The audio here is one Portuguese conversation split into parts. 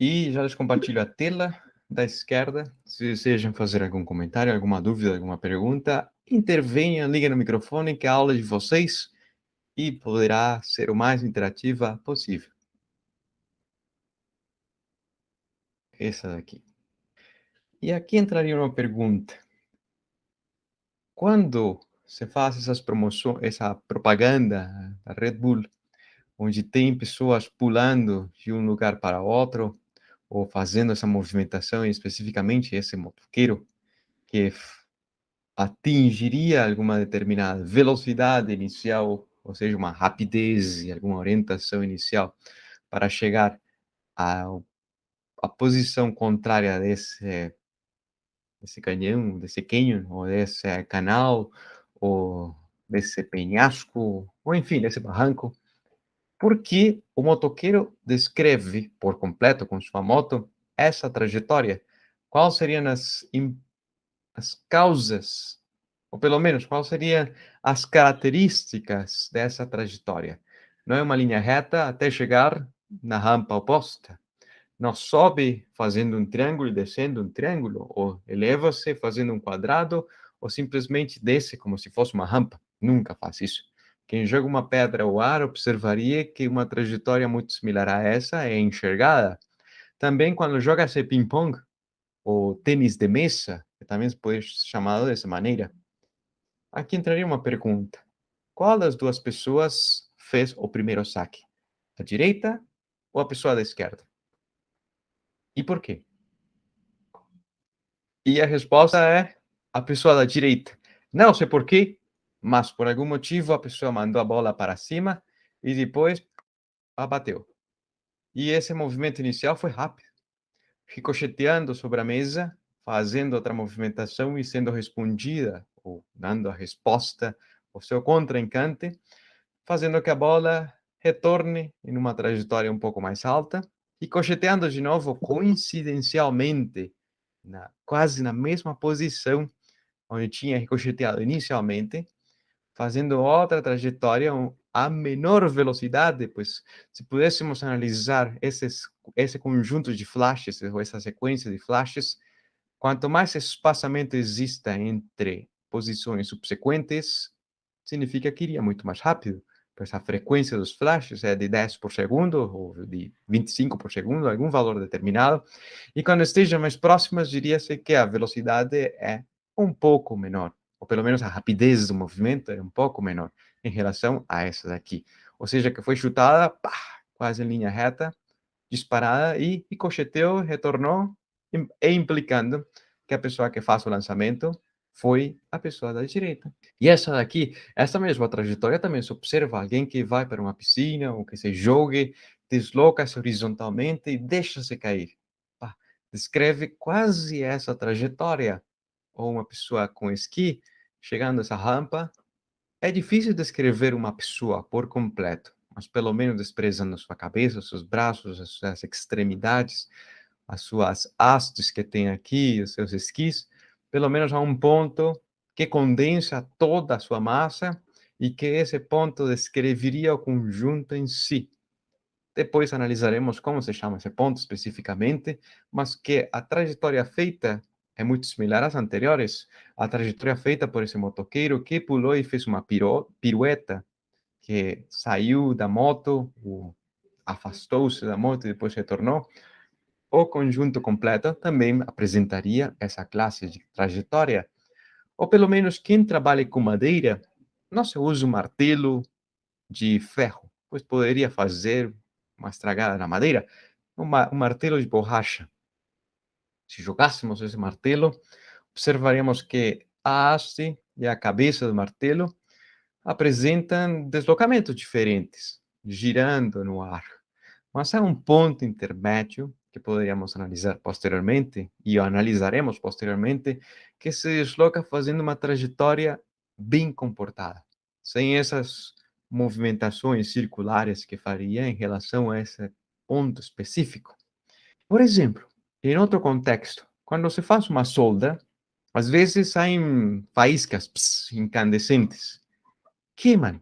E já les compartilho a tela da esquerda. Se desejam fazer algum comentário, alguma dúvida, alguma pergunta, intervenha, ligue no microfone, que a aula é de vocês e poderá ser o mais interativa possível. Essa daqui. E aqui entraria uma pergunta. Quando você faz essas promoções, essa propaganda da Red Bull, onde tem pessoas pulando de um lugar para outro, ou fazendo essa movimentação, e especificamente esse motoqueiro, que atingiria alguma determinada velocidade inicial, ou seja, uma rapidez e alguma orientação inicial para chegar à posição contrária desse canhão, desse canyon, ou desse canal, ou desse penhasco, ou enfim, desse barranco, porque o motoqueiro descreve por completo com sua moto essa trajetória. Quais seriam as causas, ou pelo menos, quais seriam as características dessa trajetória? Não é uma linha reta até chegar na rampa oposta. Não sobe fazendo um triângulo e descendo um triângulo, ou eleva-se fazendo um quadrado, ou simplesmente desce como se fosse uma rampa. Nunca faz isso. Quem joga uma pedra ao ar observaria que uma trajetória muito similar a essa é enxergada. Também quando joga-se ping-pong, ou tênis de mesa, que também pode ser chamado dessa maneira. Aqui entraria uma pergunta. Qual das duas pessoas fez o primeiro saque? A direita ou a pessoa da esquerda? E por quê? E a resposta é a pessoa da direita. Não sei por quê, mas por algum motivo a pessoa mandou a bola para cima e depois abateu. E esse movimento inicial foi rápido, ricocheteando sobre a mesa, fazendo outra movimentação e sendo respondida, ou dando a resposta ao seu contrincante, fazendo que a bola retorne em uma trajetória um pouco mais alta, ricocheteando de novo, coincidencialmente, quase na mesma posição onde tinha ricocheteado inicialmente, fazendo outra trajetória a menor velocidade, pois se pudéssemos analisar esse conjunto de flashes, ou essa sequência de flashes, quanto mais espaçamento exista entre posições subsequentes, significa que iria muito mais rápido, pois a frequência dos flashes é de 10 por segundo, ou de 25 por segundo, algum valor determinado, e quando estejam mais próximas, diria-se que a velocidade é um pouco menor, ou pelo menos a rapidez do movimento é um pouco menor em relação a essa daqui. Ou seja, que foi chutada, pá, quase em linha reta, disparada e ricocheteou, retornou, e implicando que a pessoa que faz o lançamento foi a pessoa da direita. E essa daqui, essa mesma trajetória também se observa alguém que vai para uma piscina ou que se jogue, desloca-se horizontalmente e deixa-se cair. Pá, descreve quase essa trajetória. Ou uma pessoa com esqui chegando a essa rampa. É difícil descrever uma pessoa por completo, mas pelo menos desprezando a sua cabeça, os seus braços, as suas extremidades, as suas hastes que tem aqui, os seus esquis, pelo menos a um ponto que condensa toda a sua massa e que esse ponto descreveria o conjunto em si. Depois analisaremos como se chama esse ponto especificamente, mas que a trajetória feita é muito similar às anteriores. A trajetória feita por esse motoqueiro que pulou e fez uma pirueta, que saiu da moto, afastou-se da moto e depois retornou. O conjunto completo também apresentaria essa classe de trajetória. Ou pelo menos quem trabalha com madeira não se usa um martelo de ferro, pois poderia fazer uma estragada na madeira. Um martelo de borracha. Se jogássemos esse martelo, observaríamos que a haste e a cabeça do martelo apresentam deslocamentos diferentes, girando no ar. Mas há um ponto intermédio que poderíamos analisar posteriormente, e analisaremos posteriormente, que se desloca fazendo uma trajetória bem comportada, sem essas movimentações circulares que faria em relação a esse ponto específico. Por exemplo, em outro contexto, quando se faz uma solda, às vezes saem faíscas incandescentes, queimam,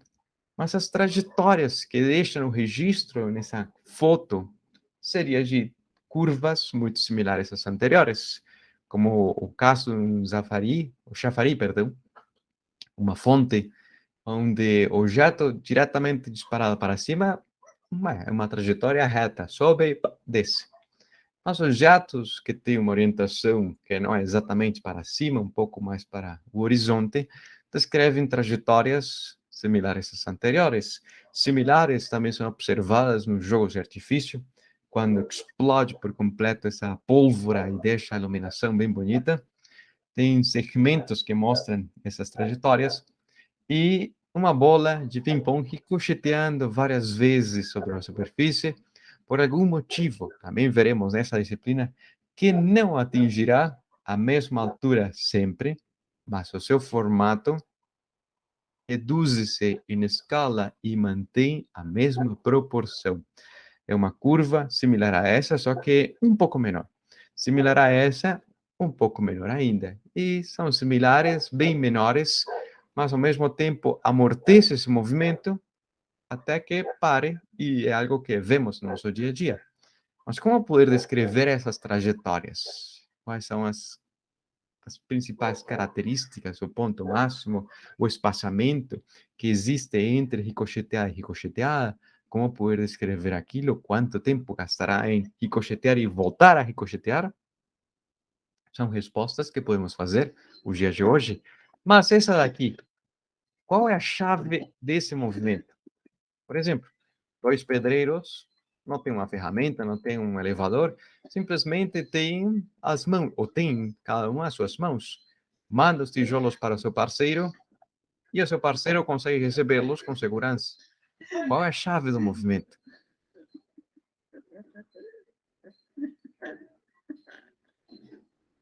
mas as trajetórias que deixam o registro nessa foto seria de curvas muito similares às anteriores, como o caso de um chafariz, perdão, uma fonte onde o jato diretamente disparado para cima é uma trajetória reta, sobe e desce. Mas os jatos que têm uma orientação que não é exatamente para cima, um pouco mais para o horizonte, descrevem trajetórias similares às anteriores. Similares também são observadas nos jogos de artifício, quando explode por completo essa pólvora e deixa a iluminação bem bonita. Tem segmentos que mostram essas trajetórias e uma bola de ping-pong ricocheteando várias vezes sobre a superfície, por algum motivo, também veremos nessa disciplina, que não atingirá a mesma altura sempre, mas o seu formato reduz-se em escala e mantém a mesma proporção. É uma curva similar a essa, só que um pouco menor. Similar a essa, um pouco menor ainda. E são similares, bem menores, mas ao mesmo tempo amortece esse movimento até que pare, e é algo que vemos no nosso dia a dia. Mas como poder descrever essas trajetórias? Quais são as principais características, o ponto máximo, o espaçamento que existe entre ricochetear e ricochetear? Como poder descrever aquilo? Quanto tempo gastará em ricochetear e voltar a ricochetear? São respostas que podemos fazer os dias de hoje. Mas essa daqui, qual é a chave desse movimento? Por exemplo, dois pedreiros não têm uma ferramenta, não têm um elevador, simplesmente têm as mãos, ou tem cada uma as suas mãos. Manda os tijolos para o seu parceiro e o seu parceiro consegue recebê-los com segurança. Qual é a chave do movimento?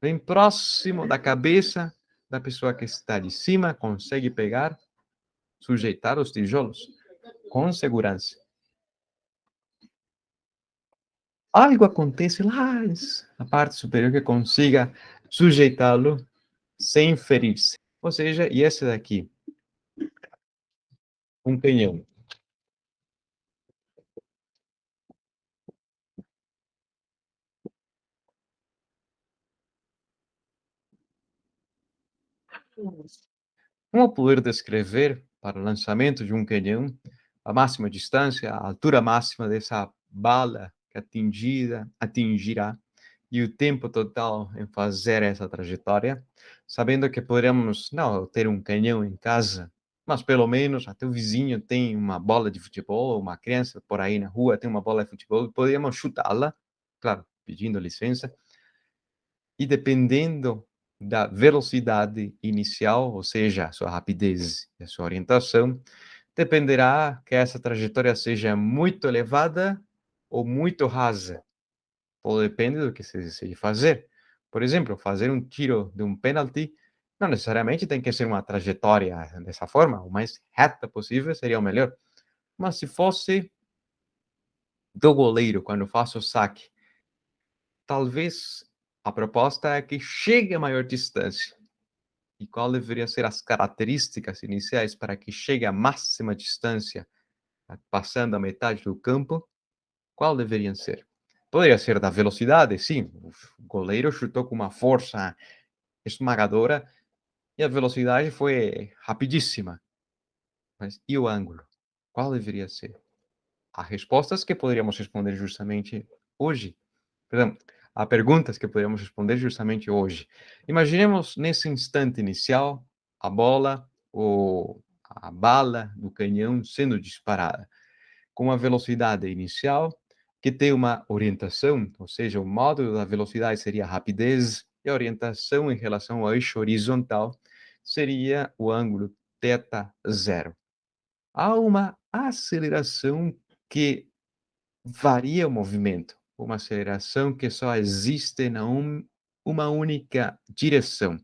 Bem próximo da cabeça da pessoa que está de cima, consegue pegar, sujeitar os tijolos com segurança. Algo acontece lá na parte superior que consiga sujeitá-lo sem ferir-se. Ou seja, e esse daqui, um canhão. Como poder descrever para o lançamento de um canhão a máxima distância, a altura máxima dessa bala que atingirá e o tempo total em fazer essa trajetória, sabendo que poderemos não ter um canhão em casa, mas pelo menos até o vizinho tem uma bola de futebol, uma criança por aí na rua tem uma bola de futebol, podemos chutá-la, claro, pedindo licença, e dependendo da velocidade inicial, ou seja, a sua rapidez e a sua orientação, dependerá que essa trajetória seja muito elevada ou muito rasa. Tudo depende do que se decide fazer. Por exemplo, fazer um tiro de um pênalti não necessariamente tem que ser uma trajetória dessa forma, o mais reta possível seria o melhor. Mas se fosse do goleiro, quando faço o saque, talvez a proposta é que chegue a maior distância. E qual deveriam ser as características iniciais para que chegue à máxima distância, passando a metade do campo? Qual deveriam ser? Poderia ser da velocidade, sim. O goleiro chutou com uma força esmagadora e a velocidade foi rapidíssima. Mas e o ângulo? Qual deveria ser? Há respostas que poderíamos responder justamente hoje. Perdão, há perguntas que poderíamos responder justamente hoje. Imaginemos nesse instante inicial a bola ou a bala do canhão sendo disparada com uma velocidade inicial que tem uma orientação, ou seja, o modo da velocidade seria a rapidez e a orientação em relação ao eixo horizontal seria o ângulo θ zero. Há uma aceleração que varia o movimento, uma aceleração que só existe na uma única direção.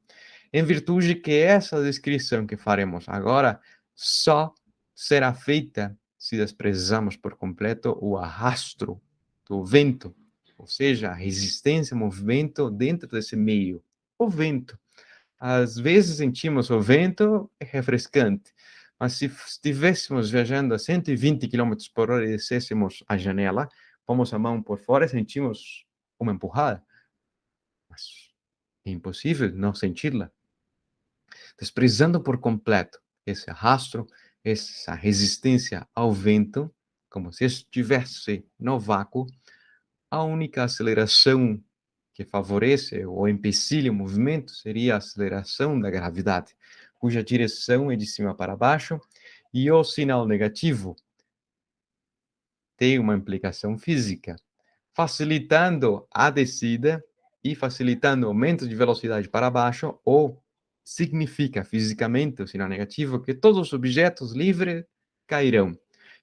Em virtude que essa descrição que faremos agora só será feita se desprezamos por completo o arrasto do vento, ou seja, a resistência ao movimento dentro desse meio. O vento. Às vezes sentimos o vento é refrescante, mas se estivéssemos viajando a 120 km por hora e descêssemos a janela, pomos a mão por fora e sentimos uma empurrada, mas é impossível não senti-la, desprezando por completo esse arrasto, essa resistência ao vento, como se estivesse no vácuo. A única aceleração que favorece ou empecilha o movimento seria a aceleração da gravidade, cuja direção é de cima para baixo, e o sinal negativo tem uma implicação física, facilitando a descida e facilitando o aumento de velocidade para baixo, ou significa fisicamente o sinal negativo que todos os objetos livres cairão,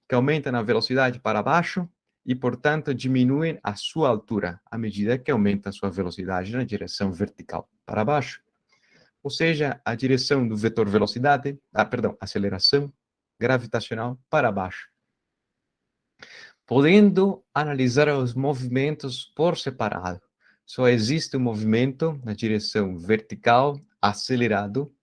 que aumentam a velocidade para baixo e, portanto, diminuem a sua altura à medida que aumenta a sua velocidade na direção vertical para baixo. Ou seja, a direção do vetor velocidade, aceleração gravitacional para baixo. Podendo analisar os movimentos por separado, só existe um movimento na direção vertical acelerado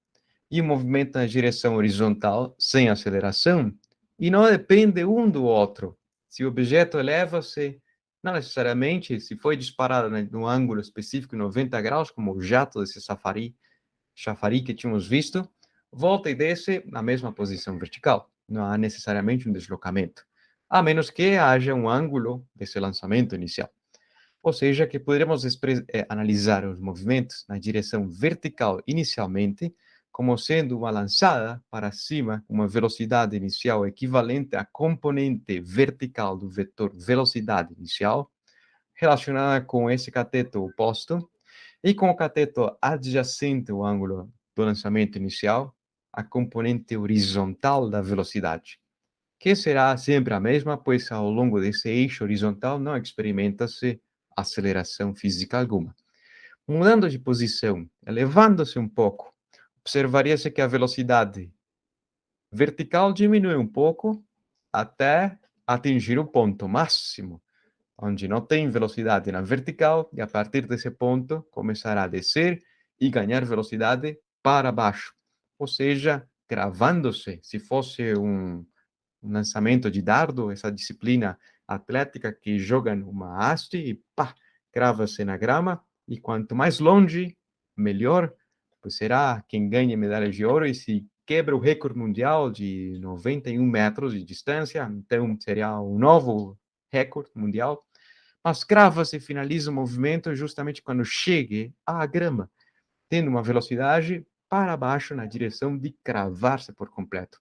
e um movimento na direção horizontal sem aceleração, e não depende um do outro. Se o objeto eleva-se, não necessariamente, se foi disparado no ângulo específico 90 graus, como o jato desse chafariz que tínhamos visto, volta e desce na mesma posição vertical. Não há necessariamente um deslocamento, a menos que haja um ângulo desse lançamento inicial. Ou seja, que poderemos analisar os movimentos na direção vertical inicialmente como sendo uma lançada para cima com uma velocidade inicial equivalente à componente vertical do vetor velocidade inicial, relacionada com esse cateto oposto, e com o cateto adjacente ao ângulo do lançamento inicial, a componente horizontal da velocidade, que será sempre a mesma, pois ao longo desse eixo horizontal não experimenta-se aceleração física alguma. Mudando de posição, elevando-se um pouco, observaria-se que a velocidade vertical diminui um pouco até atingir o ponto máximo, onde não tem velocidade na vertical, e a partir desse ponto começará a descer e ganhar velocidade para baixo. Ou seja, cravando-se, se fosse um lançamento de dardo, essa disciplina atlética que joga uma haste e pá, crava-se na grama, e quanto mais longe, melhor, pois será quem ganha medalha de ouro e se quebra o recorde mundial de 91 metros de distância, então seria um novo recorde mundial, mas crava-se e finaliza o movimento justamente quando chegue à grama, tendo uma velocidade para baixo na direção de cravar-se por completo,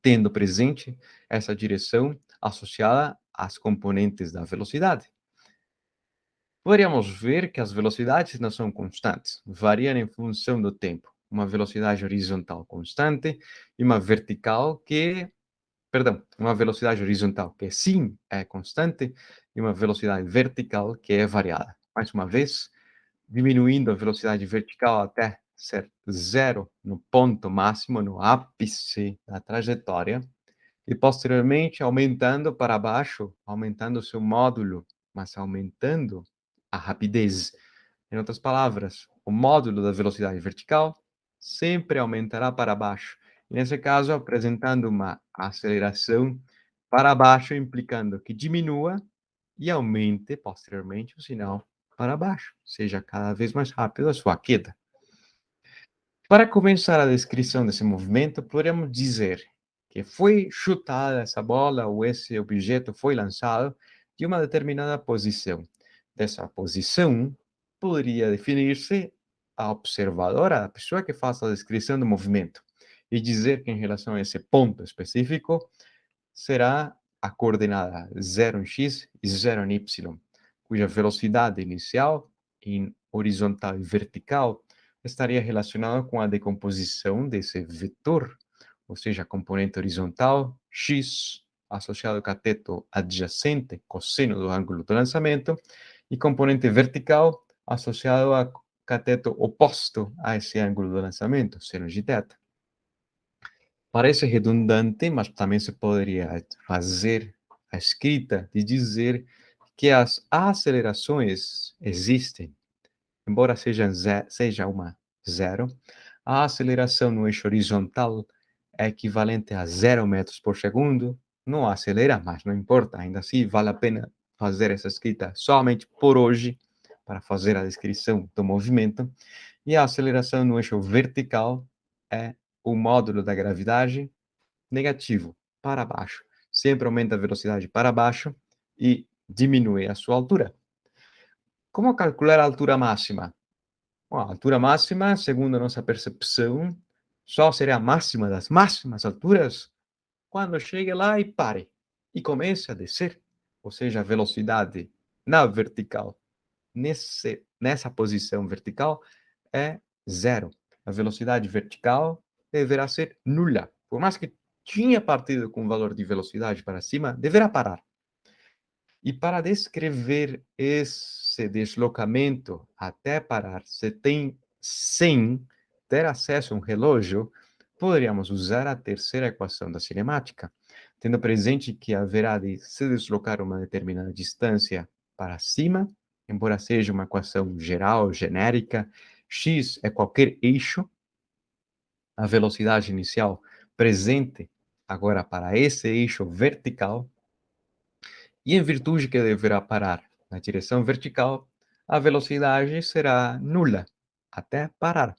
tendo presente essa direção associada às componentes da velocidade. Poderíamos ver que as velocidades não são constantes, variam em função do tempo. Uma velocidade horizontal constante e uma uma velocidade horizontal que sim é constante e uma velocidade vertical que é variada. Mais uma vez, diminuindo a velocidade vertical até ser zero no ponto máximo, no ápice da trajetória, e posteriormente aumentando para baixo, aumentando o seu módulo, mas aumentando a rapidez. Em outras palavras, o módulo da velocidade vertical sempre aumentará para baixo. E nesse caso, apresentando uma aceleração para baixo, implicando que diminua e aumente posteriormente o sinal para baixo, seja cada vez mais rápido a sua queda. Para começar a descrição desse movimento, podemos dizer que foi chutada essa bola ou esse objeto foi lançado de uma determinada posição. Dessa posição, poderia definir-se a observadora, a pessoa que faz a descrição do movimento, e dizer que em relação a esse ponto específico, será a coordenada 0 em x e 0 em y, cuja velocidade inicial em horizontal e vertical estaria relacionada com a decomposição desse vetor, ou seja, a componente horizontal x associado ao cateto adjacente, cosseno do ângulo do lançamento, e componente vertical associado ao cateto oposto a esse ângulo do lançamento, seno de θ. Parece redundante, mas também se poderia fazer a escrita de dizer que as acelerações existem, embora seja uma zero, a aceleração no eixo horizontal é equivalente a 0 metros por segundo, não acelera, mas não importa, ainda assim vale a pena fazer essa escrita somente por hoje, para fazer a descrição do movimento, e a aceleração no eixo vertical é o módulo da gravidade negativo, para baixo. Sempre aumenta a velocidade para baixo e diminui a sua altura. Como calcular a altura máxima? Bom, a altura máxima, segundo a nossa percepção, só será a máxima das máximas alturas quando chegue lá e pare e comece a descer. Ou seja, a velocidade na vertical, nessa posição vertical, é zero. A velocidade vertical deverá ser nula. Por mais que tinha partido com valor de velocidade para cima, deverá parar. E para descrever esse deslocamento até parar, você tem, sem ter acesso a um relógio, poderíamos usar a terceira equação da cinemática, tendo presente que haverá de se deslocar uma determinada distância para cima, embora seja uma equação geral, genérica, x é qualquer eixo, a velocidade inicial presente agora para esse eixo vertical, e em virtude que deverá parar na direção vertical, a velocidade será nula até parar.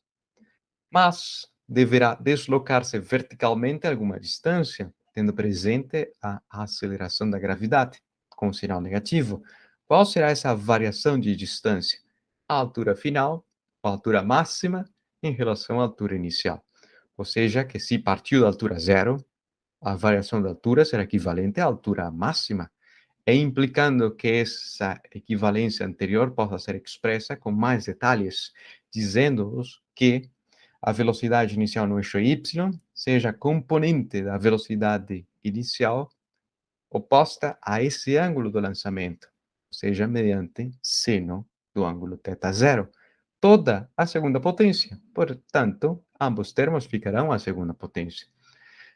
Mas deverá deslocar-se verticalmente alguma distância, tendo presente a aceleração da gravidade, com o sinal negativo. Qual será essa variação de distância? A altura final, a altura máxima, em relação à altura inicial. Ou seja, que se partiu da altura zero, a variação da altura será equivalente à altura máxima, e implicando que essa equivalência anterior possa ser expressa com mais detalhes, dizendo-nos que a velocidade inicial no eixo y seja componente da velocidade inicial oposta a esse ângulo do lançamento, ou seja, mediante seno do ângulo θ0, toda a segunda potência. Portanto, ambos termos ficarão a segunda potência.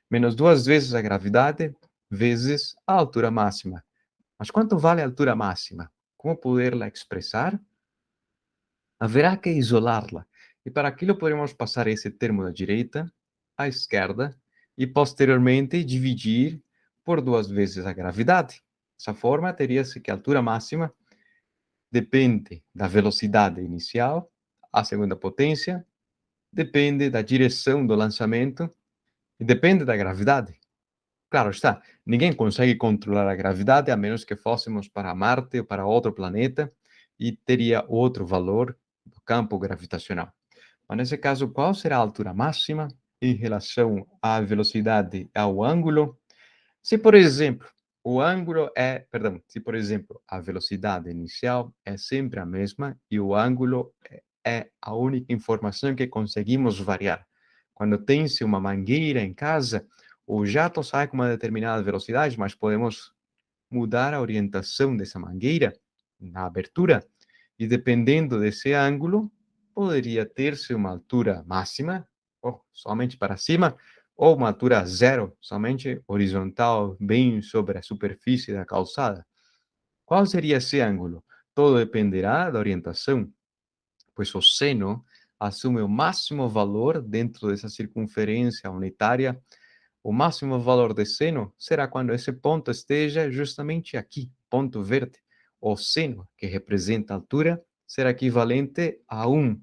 Menos duas vezes a gravidade vezes a altura máxima. Mas quanto vale a altura máxima? Como poderla expressar? Haverá que isolá-la. E para aquilo podemos passar esse termo da direita à esquerda e posteriormente dividir por duas vezes a gravidade. Dessa forma, teria-se que a altura máxima depende da velocidade inicial, a segunda potência, depende da direção do lançamento e depende da gravidade. Claro está, ninguém consegue controlar a gravidade a menos que fôssemos para Marte ou para outro planeta e teria outro valor do campo gravitacional. Mas nesse caso, qual será a altura máxima em relação à velocidade ao ângulo? Se, por exemplo, se, por exemplo, a velocidade inicial é sempre a mesma e o ângulo é a única informação que conseguimos variar. Quando tem-se uma mangueira em casa, o jato sai com uma determinada velocidade, mas podemos mudar a orientação dessa mangueira na abertura e, dependendo desse ângulo, poderia ter-se uma altura máxima, ou somente para cima, ou uma altura zero, somente horizontal, bem sobre a superfície da calçada. Qual seria esse ângulo? Todo dependerá da orientação, pois o seno assume o máximo valor dentro dessa circunferência unitária. O máximo valor de seno será quando esse ponto esteja justamente aqui, ponto verde. O seno, que representa a altura, será equivalente a 1.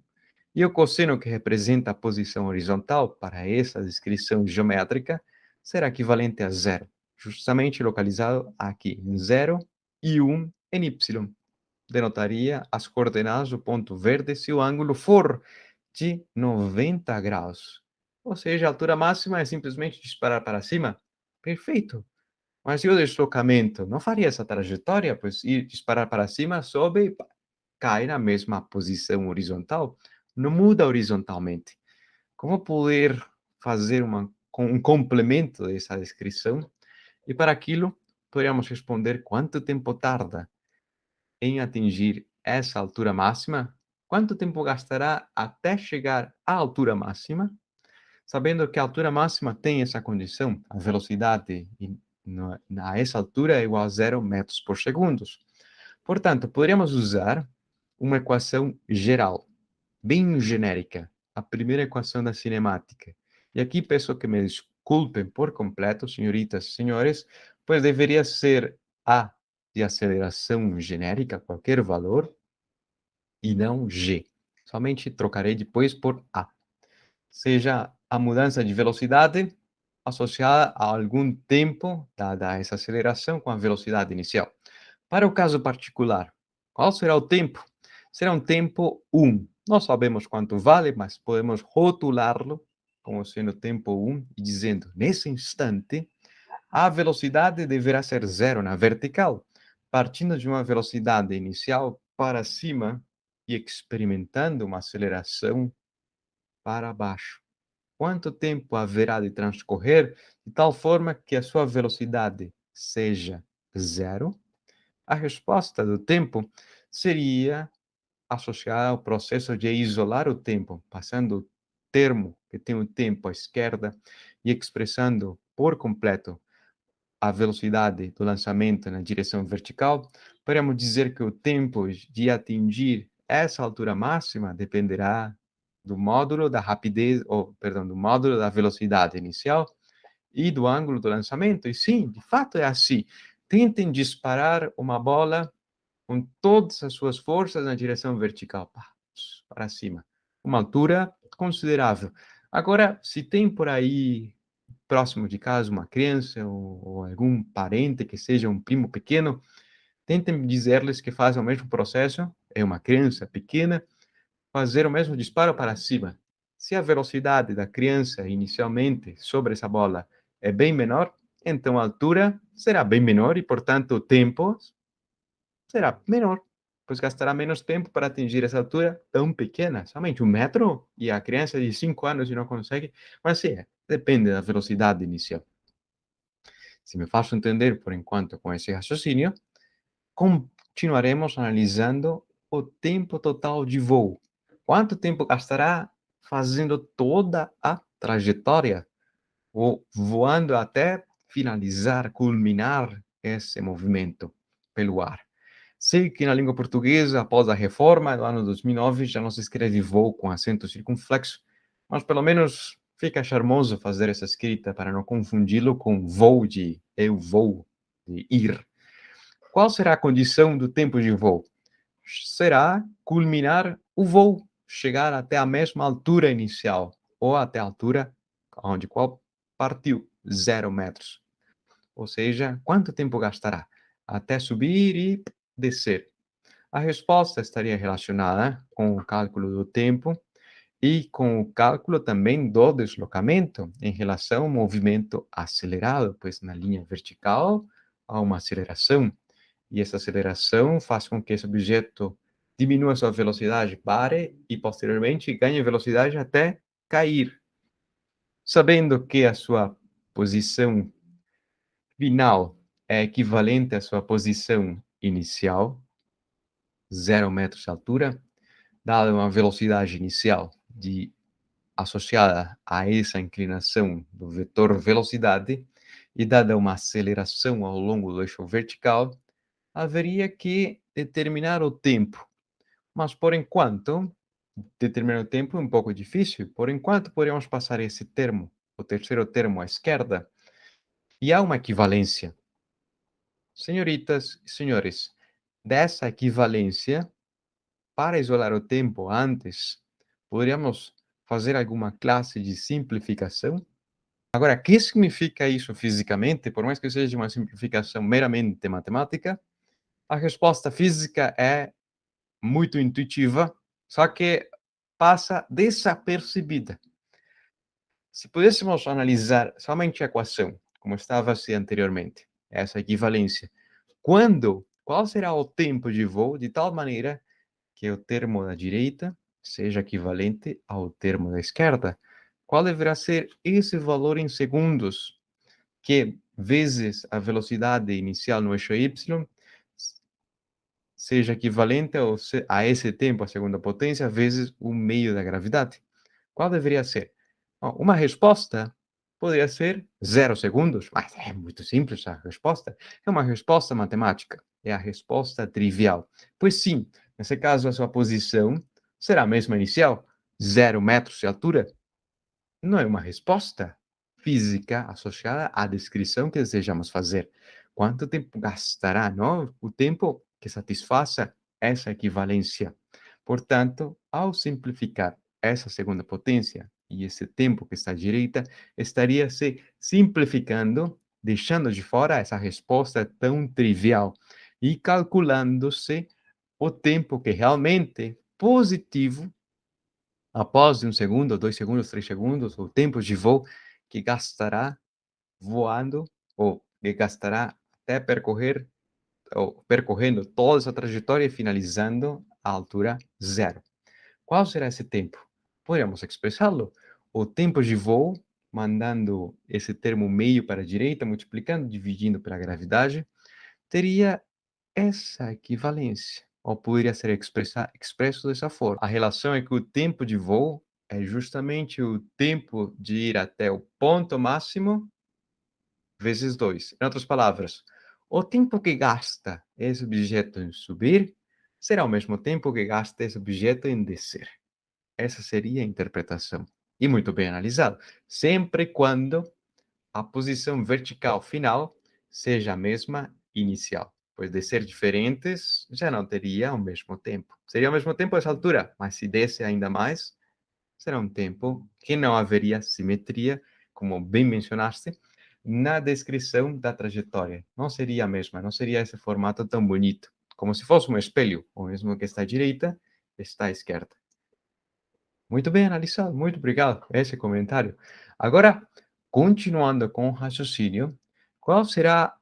E o cosseno, que representa a posição horizontal para essa descrição geométrica, será equivalente a zero, justamente localizado aqui, em 0 e 1 em y. Denotaria as coordenadas do ponto verde se o ângulo for de 90 graus. Ou seja, a altura máxima é simplesmente disparar para cima. Perfeito. Mas e o deslocamento? Não faria essa trajetória, pois ir disparar para cima, sobe e cai na mesma posição horizontal. Não muda horizontalmente. Como poder fazer um complemento dessa descrição? E para aquilo, poderíamos responder quanto tempo tarda em atingir essa altura máxima? Quanto tempo gastará até chegar à altura máxima? Sabendo que a altura máxima tem essa condição, a velocidade a essa altura é igual a 0 metros por segundo. Portanto, poderíamos usar uma equação geral, bem genérica, a primeira equação da cinemática. E aqui peço que me desculpem por completo, senhoritas e senhores, pois deveria ser a de aceleração genérica, qualquer valor, e não g. Somente trocarei depois por a. Seja a mudança de velocidade associada a algum tempo, dada essa aceleração, com a velocidade inicial. Para o caso particular, qual será o tempo? Será um tempo 1. Não sabemos quanto vale, mas podemos rotulá-lo como sendo tempo 1 e dizendo, nesse instante, a velocidade deverá ser zero na vertical, partindo de uma velocidade inicial para cima e experimentando uma aceleração para baixo. Quanto tempo haverá de transcorrer de tal forma que a sua velocidade seja zero? A resposta do tempo seria associada ao processo de isolar o tempo, passando o termo que tem o tempo à esquerda e expressando por completo a velocidade do lançamento na direção vertical. Podemos dizer que o tempo de atingir essa altura máxima dependerá do módulo da rapidez, ou, perdão, do módulo da velocidade inicial e do ângulo do lançamento. E sim, de fato é assim. Tentem disparar uma bola com todas as suas forças na direção vertical, para cima. Uma altura considerável. Agora, se tem por aí, próximo de casa, uma criança ou algum parente que seja um primo pequeno, tentem dizer-lhes que fazem o mesmo processo, é uma criança pequena, fazer o mesmo disparo para cima. Se a velocidade da criança inicialmente sobre essa bola é bem menor, então a altura será bem menor e, portanto, o tempo será menor, pois gastará menos tempo para atingir essa altura tão pequena, somente 1 metro, e a criança de 5 anos e não consegue, mas sim, depende da velocidade inicial. Se me faço entender por enquanto com esse raciocínio, continuaremos analisando o tempo total de voo. Quanto tempo gastará fazendo toda a trajetória, ou voando até finalizar, culminar esse movimento pelo ar? Sei que na língua portuguesa, após a reforma do ano 2009, já não se escreve voo com acento circunflexo, mas pelo menos fica charmoso fazer essa escrita para não confundi-lo com voo de eu vou, de ir. Qual será a condição do tempo de voo? Será culminar o voo, chegar até a mesma altura inicial, ou até a altura onde qual partiu, 0 metros. Ou seja, quanto tempo gastará até subir e descer? A resposta estaria relacionada com o cálculo do tempo e com o cálculo também do deslocamento em relação ao movimento acelerado, pois na linha vertical há uma aceleração, e essa aceleração faz com que esse objeto diminua sua velocidade, pare e posteriormente ganhe velocidade até cair. Sabendo que a sua posição final é equivalente à sua posição inicial, 0 metros de altura, dada uma velocidade inicial associada a essa inclinação do vetor velocidade e dada uma aceleração ao longo do eixo vertical, haveria que determinar o tempo. Mas, por enquanto, determinar o tempo é um pouco difícil. Por enquanto, podemos passar esse termo, o terceiro termo à esquerda, e há uma equivalência. Senhoritas e senhores, dessa equivalência, para isolar o tempo antes, poderíamos fazer alguma classe de simplificação? Agora, o que significa isso fisicamente? Por mais que seja uma simplificação meramente matemática, a resposta física é muito intuitiva, só que passa desapercebida. Se pudéssemos analisar somente a equação, como estava assim anteriormente, essa equivalência, qual será o tempo de voo de tal maneira que o termo da direita seja equivalente ao termo da esquerda? Qual deverá ser esse valor em segundos, que vezes a velocidade inicial no eixo y seja equivalente a esse tempo, a segunda potência, vezes o meio da gravidade? Qual deveria ser? Bom, uma resposta poderia ser 0 segundos, mas é muito simples a resposta. É uma resposta matemática, é a resposta trivial. Pois sim, nesse caso, a sua posição será a mesma inicial, 0 metros de altura. Não é uma resposta física associada à descrição que desejamos fazer. quanto tempo gastará, não? O tempo que satisfaça essa equivalência. Portanto, ao simplificar essa segunda potência e esse tempo que está à direita, estaria se simplificando, deixando de fora essa resposta tão trivial e calculando-se o tempo que realmente positivo, após 1 segundo, 2 segundos, 3 segundos, o tempo de voo que gastará voando ou que gastará até percorrer ou percorrendo toda essa trajetória e finalizando à altura zero. Qual será esse tempo? Podemos expressá-lo. O tempo de voo, mandando esse termo meio para a direita, multiplicando, dividindo pela gravidade, teria essa equivalência, ou poderia ser expresso dessa forma. A relação é que o tempo de voo é justamente o tempo de ir até o ponto máximo vezes 2. Em outras palavras, o tempo que gasta esse objeto em subir será o mesmo tempo que gasta esse objeto em descer. Essa seria a interpretação. E muito bem analisado. Sempre quando a posição vertical final seja a mesma inicial. Pois de ser diferentes, já não teria o mesmo tempo. Seria o mesmo tempo a essa altura, mas se desse ainda mais, será um tempo que não haveria simetria, como bem mencionaste, na descrição da trajetória. Não seria a mesma, não seria esse formato tão bonito, como se fosse um espelho, o mesmo que está à direita, está à esquerda. Muito bem analisado, muito obrigado por esse comentário. Agora, continuando com o raciocínio, qual será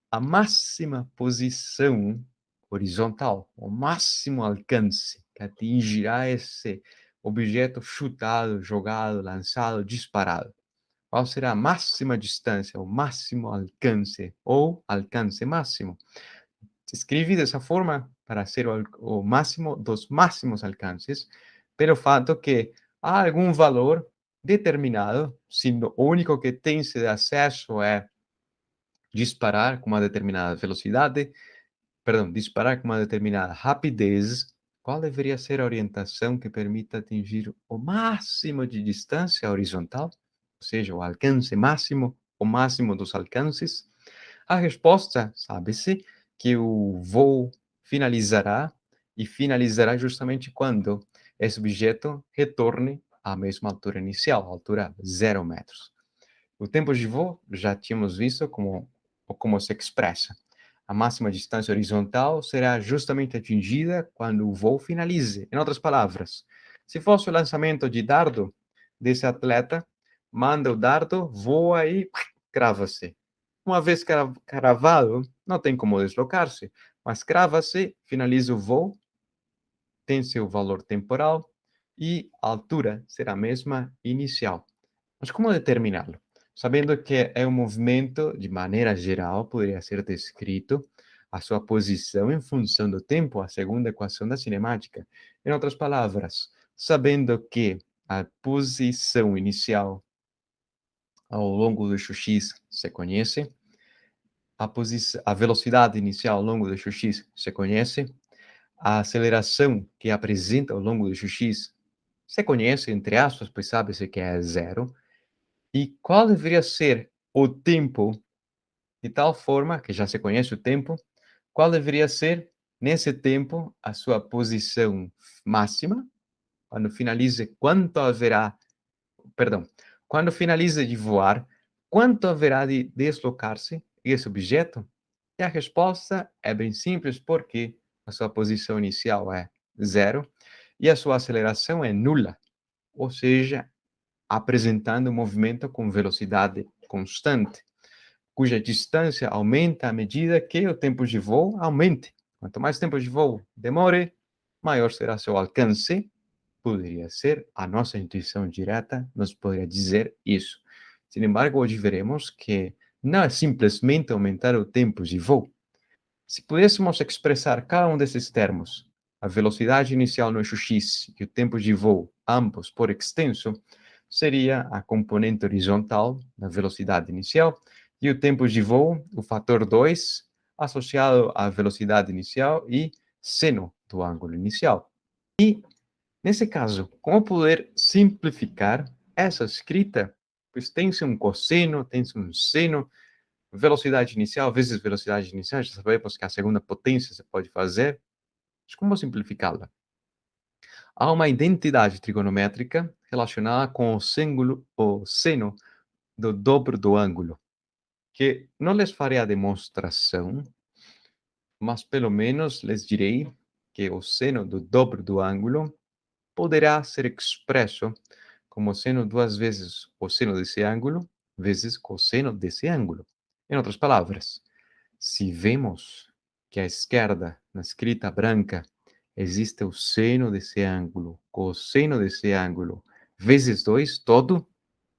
a máxima posição horizontal, o máximo alcance que atingirá esse objeto chutado, jogado, lançado, disparado? Qual será a máxima distância, o máximo alcance ou alcance máximo? Se escreve dessa forma para ser o máximo dos máximos alcances, pelo fato que há algum valor determinado, sendo o único que tem-se de acesso é disparar com uma determinada velocidade, perdão, disparar com uma determinada rapidez, qual deveria ser a orientação que permita atingir o máximo de distância horizontal, ou seja, o alcance máximo, o máximo dos alcances? A resposta, sabe-se, que o voo finalizará e finalizará justamente quando esse objeto retorne à mesma altura inicial, a altura 0 metros. O tempo de voo já tínhamos visto como se expressa. A máxima distância horizontal será justamente atingida quando o voo finalize. Em outras palavras, se fosse o lançamento de dardo desse atleta, manda o dardo, voa e crava-se. Uma vez cravado, não tem como deslocar-se, mas crava-se, finaliza o voo, tem seu valor temporal e a altura será a mesma inicial. Mas como determiná-lo? Sabendo que é um movimento, de maneira geral, poderia ser descrito a sua posição em função do tempo, a segunda equação da cinemática. Em outras palavras, sabendo que a posição inicial ao longo do eixo x se conhece, a velocidade inicial ao longo do eixo x se conhece, a aceleração que apresenta ao longo do eixo x se conhece, entre aspas, pois sabe-se que é zero. E qual deveria ser o tempo, de tal forma que já se conhece o tempo, qual deveria ser, nesse tempo, a sua posição máxima, quando finalize, quanto haverá, perdão, quando finalize de voar, quanto haverá de deslocar-se esse objeto? E a resposta é bem simples, porque a sua posição inicial é zero e a sua aceleração é nula, ou seja, apresentando um movimento com velocidade constante, cuja distância aumenta à medida que o tempo de voo aumente. Quanto mais tempo de voo demore, maior será seu alcance. Poderia ser, a nossa intuição direta nos poderia dizer isso. Sin embargo, hoje veremos que não é simplesmente aumentar o tempo de voo. Se pudéssemos expressar cada um desses termos, a velocidade inicial no eixo x e o tempo de voo, ambos por extenso, seria a componente horizontal da velocidade inicial e o tempo de voo, o fator 2, associado à velocidade inicial e seno do ângulo inicial. E, nesse caso, como poder simplificar essa escrita? Pois tem-se um cosseno, tem-se um seno, velocidade inicial vezes velocidade inicial, já sabemos que a segunda potência você pode fazer. Mas como simplificá-la? Há uma identidade trigonométrica relacionada com o seno do dobro do ângulo, que não lhes farei a demonstração, mas pelo menos lhes direi que o seno do dobro do ângulo poderá ser expresso como seno duas vezes o seno desse ângulo vezes cosseno desse ângulo. Em outras palavras, se vemos que à esquerda, na escrita branca, existe o seno desse ângulo, cosseno desse ângulo, vezes 2 todo,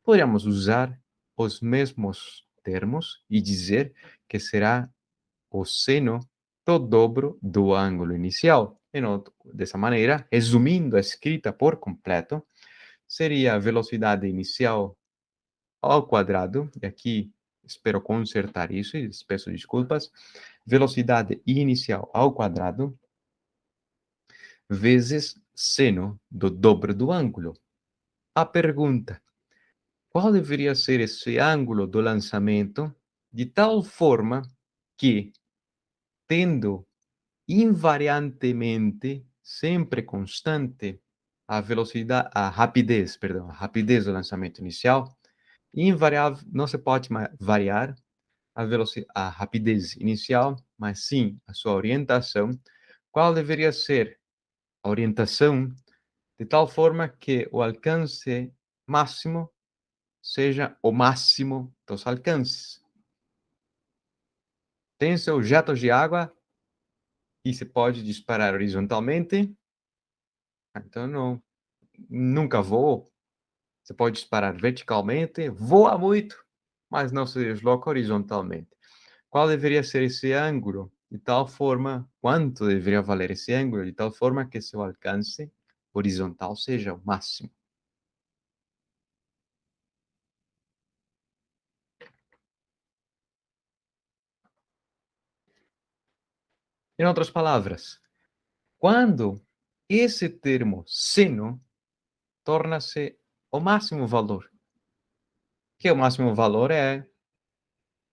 poderíamos usar os mesmos termos e dizer que será o seno do dobro do ângulo inicial. Dessa maneira, resumindo a escrita por completo, seria a velocidade inicial ao quadrado, e aqui espero consertar isso e peço desculpas, velocidade inicial ao quadrado vezes seno do dobro do ângulo. A pergunta: qual deveria ser esse ângulo do lançamento de tal forma que, tendo invariantemente, sempre constante, a rapidez do lançamento inicial, invariável, não se pode variar a rapidez inicial, mas sim a sua orientação. Qual deveria ser a orientação de tal forma que o alcance máximo seja o máximo dos alcances? Tem seus jatos de água e se pode disparar horizontalmente, então não, nunca voou. Você pode disparar verticalmente, voa muito, mas não se desloca horizontalmente. Qual deveria ser esse ângulo? De tal forma, quanto deveria valer esse ângulo? De tal forma que seu alcance horizontal seja o máximo. Em outras palavras, quando esse termo seno torna-se o máximo valor, que o máximo valor é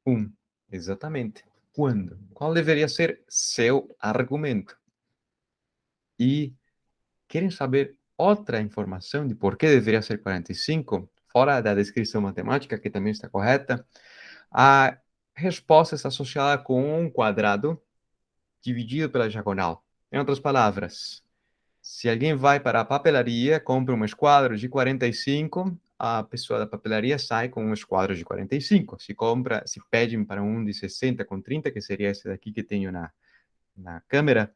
1. Exatamente. Quando? Qual deveria ser seu argumento? E querem saber outra informação de por que deveria ser 45, fora da descrição matemática, que também está correta? A resposta está associada com um quadrado dividido pela diagonal. Em outras palavras, se alguém vai para a papelaria, compra um esquadro de 45, a pessoa da papelaria sai com um esquadro de 45. Se pedem para um de 60 com 30, que seria esse daqui que tenho na câmera,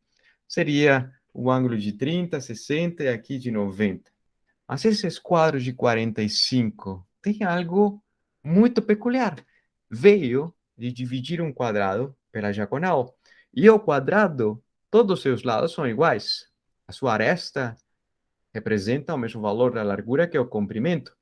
seria o ângulo de 30, 60 e aqui de 90. Mas esses quadros de 45 tem algo muito peculiar. Veio de dividir um quadrado pela diagonal. E o quadrado, todos os seus lados são iguais. A sua aresta representa o mesmo valor da largura que o comprimento.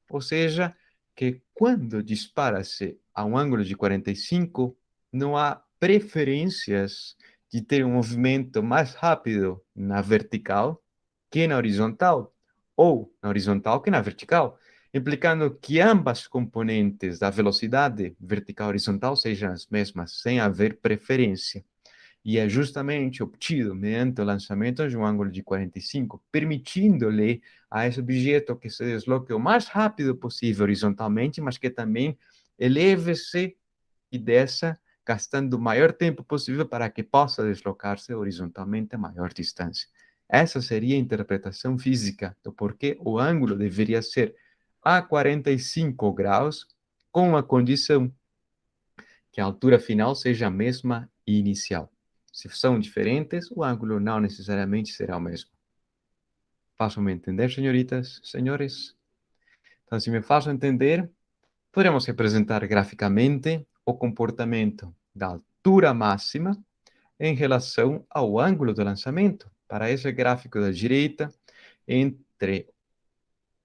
Ou seja, que quando dispara-se a um ângulo de 45, não há preferências de ter um movimento mais rápido na vertical que na horizontal, ou na horizontal que na vertical, implicando que ambas componentes da velocidade vertical e horizontal sejam as mesmas, sem haver preferência. E é justamente obtido mediante o lançamento de um ângulo de 45, permitindo-lhe a esse objeto que se desloque o mais rápido possível horizontalmente, mas que também eleve-se e desça, gastando o maior tempo possível para que possa deslocar-se horizontalmente a maior distância. Essa seria a interpretação física do porquê o ângulo deveria ser a 45 graus, com a condição que a altura final seja a mesma inicial. Se são diferentes, o ângulo não necessariamente será o mesmo. Façam-me entender, senhoritas, senhores? Então, se me façam entender, podemos representar graficamente o comportamento da altura máxima em relação ao ângulo do lançamento. Para esse gráfico da direita, entre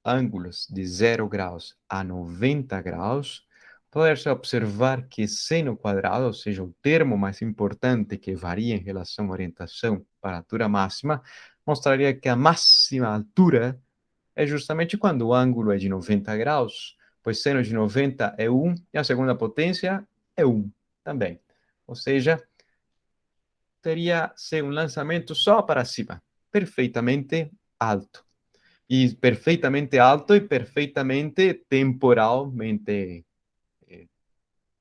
ângulos de 0 graus a 90 graus, pode-se observar que seno quadrado, ou seja, o termo mais importante que varia em relação à orientação para a altura máxima, mostraria que a máxima altura é justamente quando o ângulo é de 90 graus, pois seno de 90 é 1 e a segunda potência é 1 também. Ou seja, teria ser um lançamento só para cima, perfeitamente alto. E perfeitamente temporalmente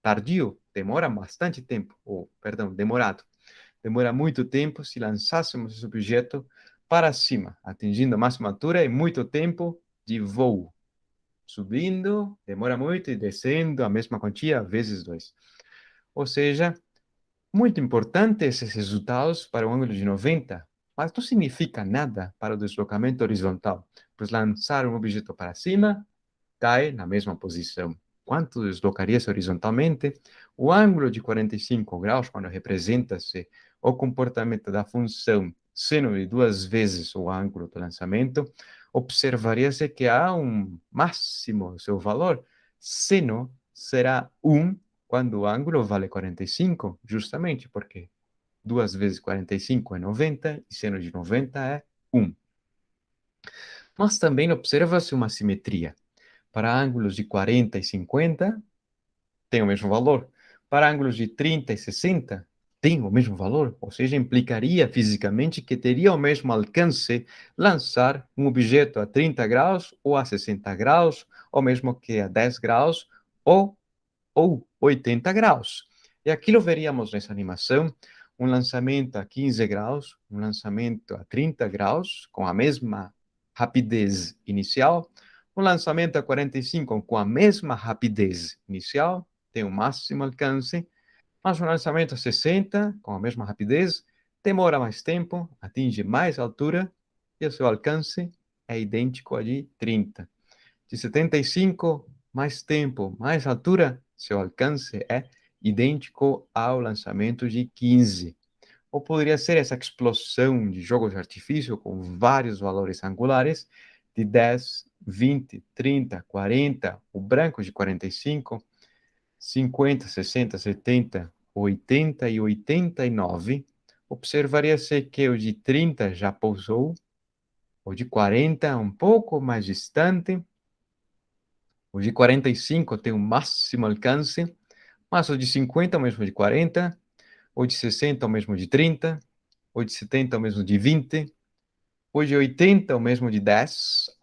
tardio. Demora bastante tempo, ou, perdão, demorado. Demora muito tempo se lançássemos esse objeto para cima, atingindo a máxima altura e muito tempo de voo. Subindo, demora muito, e descendo a mesma quantia, vezes 2. Ou seja, muito importante esses resultados para o ângulo de 90, mas não significa nada para o deslocamento horizontal, pois lançar um objeto para cima cai na mesma posição. Quanto deslocaria-se horizontalmente? O ângulo de 45 graus, quando representa-se o comportamento da função seno de 2 vezes o ângulo do lançamento, observaria-se que há um máximo do seu valor. Seno será 1 quando o ângulo vale 45, justamente porque 2 vezes 45 é 90 e seno de 90 é 1. Mas também observa-se uma simetria. Para ângulos de 40 e 50, tem o mesmo valor. Para ângulos de 30 e 60, tem o mesmo valor. Ou seja, implicaria fisicamente que teria o mesmo alcance lançar um objeto a 30 graus ou a 60 graus, ou mesmo que a 10 graus ou 80 graus. E aquilo veríamos nessa animação, um lançamento a 15 graus, um lançamento a 30 graus, com a mesma rapidez inicial, um lançamento a 45 com a mesma rapidez inicial, tem o máximo alcance, mas um lançamento a 60 com a mesma rapidez, demora mais tempo, atinge mais altura, e o seu alcance é idêntico a de 30. De 75, mais tempo, mais altura, seu alcance é idêntico ao lançamento de 15. Ou poderia ser essa explosão de jogos de artifício com vários valores angulares de 10, 20, 30, 40, o branco de 45, 50, 60, 70, 80 e 89. Observaria-se que o de 30 já pousou, o de 40 um pouco mais distante, o de 45 tem o máximo alcance, mas o de 50 é o mesmo de 40, o de 60 é o mesmo de 30, o de 70 é o mesmo de 20, o de 80 é o mesmo de 10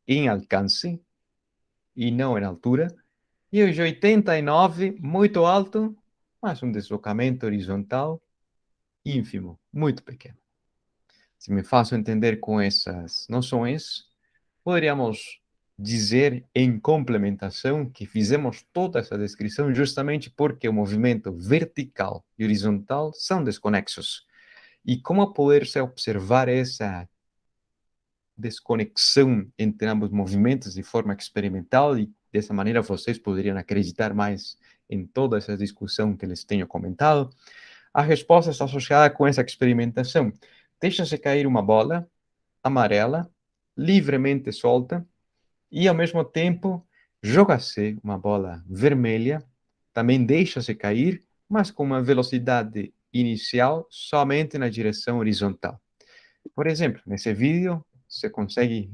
em alcance e não em altura, e o de 89 muito alto, mas um deslocamento horizontal ínfimo, muito pequeno. Se me faço entender com essas noções, poderíamos dizer, em complementação, que fizemos toda essa descrição justamente porque o movimento vertical e horizontal são desconexos. E como poder-se observar essa desconexão entre ambos movimentos de forma experimental, e dessa maneira vocês poderiam acreditar mais em toda essa discussão que les tenho comentado? A resposta está associada com essa experimentação. Deixa-se cair uma bola amarela, livremente solta, e ao mesmo tempo joga-se uma bola vermelha, também deixa-se cair, mas com uma velocidade inicial somente na direção horizontal. Por exemplo, nesse vídeo, você consegue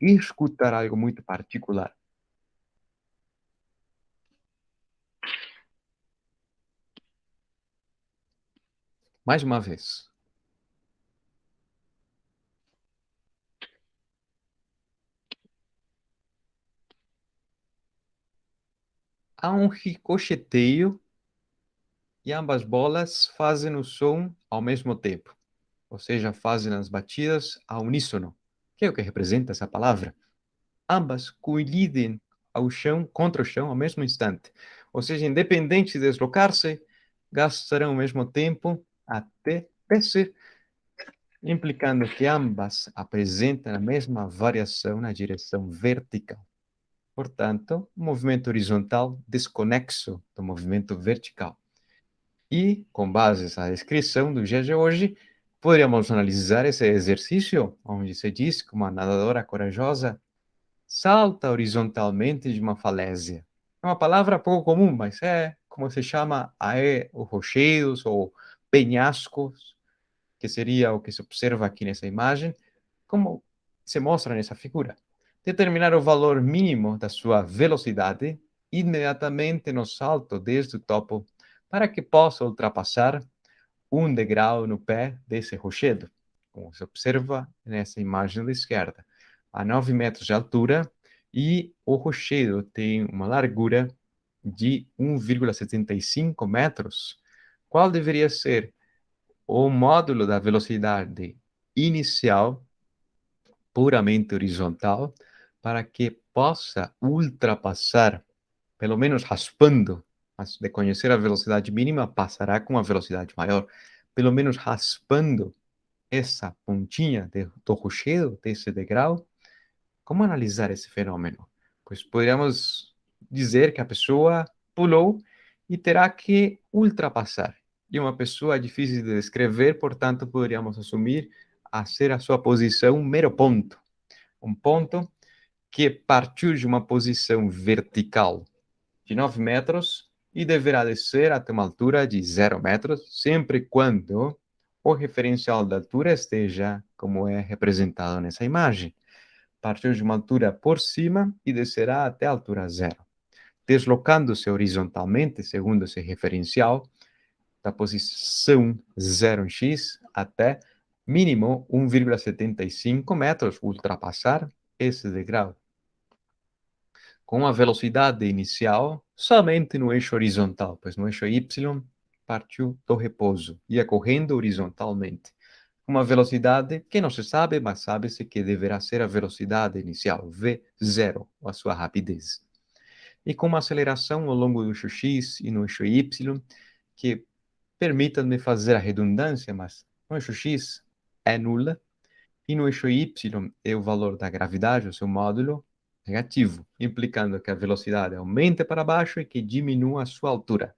escutar algo muito particular. Mais uma vez. Há um ricocheteio e ambas bolas fazem o som ao mesmo tempo, ou seja, fazem as batidas ao uníssono, que é o que representa essa palavra. Ambas colidem ao chão, contra o chão, ao mesmo instante. Ou seja, independente de deslocar-se, gastarão o mesmo tempo até descer, implicando que ambas apresentam a mesma variação na direção vertical. Portanto, o movimento horizontal desconexo do movimento vertical. E, com base nessa descrição do dia de hoje, poderíamos analisar esse exercício, onde se diz que uma nadadora corajosa salta horizontalmente de uma falésia. É uma palavra pouco comum, mas é como se chama aí os rochedos ou penhascos, que seria o que se observa aqui nessa imagem, como se mostra nessa figura. Determinar o valor mínimo da sua velocidade imediatamente no salto desde o topo para que possa ultrapassar um degrau no pé desse rochedo, como se observa nessa imagem da esquerda, a 9 metros de altura, e o rochedo tem uma largura de 1,75 metros. Qual deveria ser o módulo da velocidade inicial, puramente horizontal, para que possa ultrapassar, pelo menos raspando, mas de conhecer a velocidade mínima, passará com uma velocidade maior, pelo menos raspando essa pontinha do rochedo, desse degrau? Como analisar esse fenômeno? Pois poderíamos dizer que a pessoa pulou e terá que ultrapassar. E uma pessoa é difícil de descrever, portanto, poderíamos assumir a ser a sua posição um mero ponto. Um ponto que partiu de uma posição vertical de 9 metros e deverá descer até uma altura de 0 metros, sempre quando o referencial da altura esteja como é representado nessa imagem. Partiu de uma altura por cima e descerá até a altura zero, deslocando-se horizontalmente, segundo esse referencial, da posição 0 em x até mínimo 1,75 metros, ultrapassar esse degrau com a velocidade inicial somente no eixo horizontal, pois no eixo y partiu do repouso, ia correndo horizontalmente. Uma velocidade que não se sabe, mas sabe-se que deverá ser a velocidade inicial, v0, a sua rapidez. E com uma aceleração ao longo do eixo x e no eixo y, que permita-me fazer a redundância, mas no eixo x é nula, e no eixo y é o valor da gravidade, o seu módulo, negativo, implicando que a velocidade aumente para baixo e que diminua a sua altura.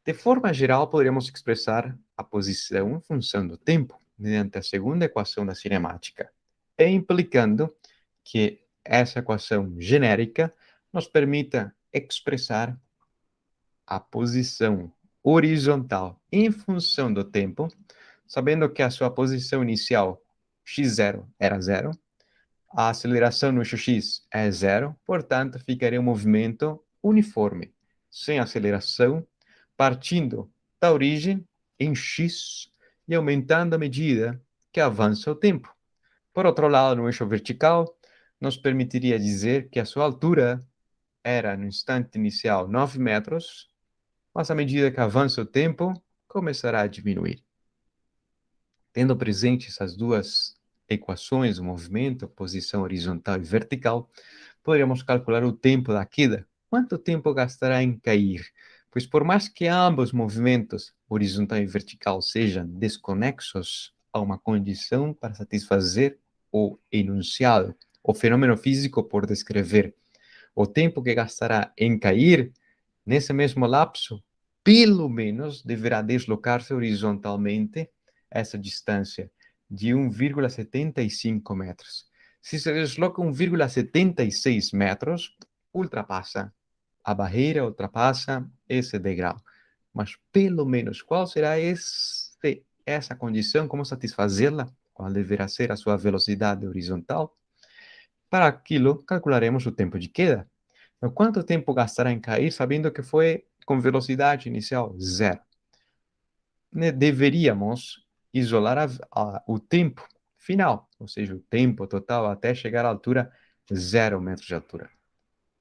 De forma geral, poderíamos expressar a posição em função do tempo, mediante a segunda equação da cinemática, e implicando que essa equação genérica nos permita expressar a posição horizontal em função do tempo, sabendo que a sua posição inicial x0 era zero, a aceleração no eixo x é zero, portanto, ficaria um movimento uniforme, sem aceleração, partindo da origem em x e aumentando à medida que avança o tempo. Por outro lado, no eixo vertical, nos permitiria dizer que a sua altura era, no instante inicial, 9 metros, mas à medida que avança o tempo, começará a diminuir. Tendo presente essas duas equações, o movimento, a posição horizontal e vertical, poderíamos calcular o tempo da queda. Quanto tempo gastará em cair? Pois por mais que ambos movimentos, horizontal e vertical, sejam desconexos a uma condição para satisfazer o enunciado, o fenômeno físico por descrever, o tempo que gastará em cair, nesse mesmo lapso, pelo menos deverá deslocar-se horizontalmente essa distância de 1,75 metros. Se se desloca 1,76 metros, ultrapassa a barreira, ultrapassa esse degrau. Mas pelo menos qual será essa condição? Como satisfazê-la? Qual deverá ser a sua velocidade horizontal? Para aquilo, calcularemos o tempo de queda. Então, quanto tempo gastará em cair, sabendo que foi com velocidade inicial zero? Deveríamos isolar o tempo final, ou seja, o tempo total até chegar à altura 0 metros de altura,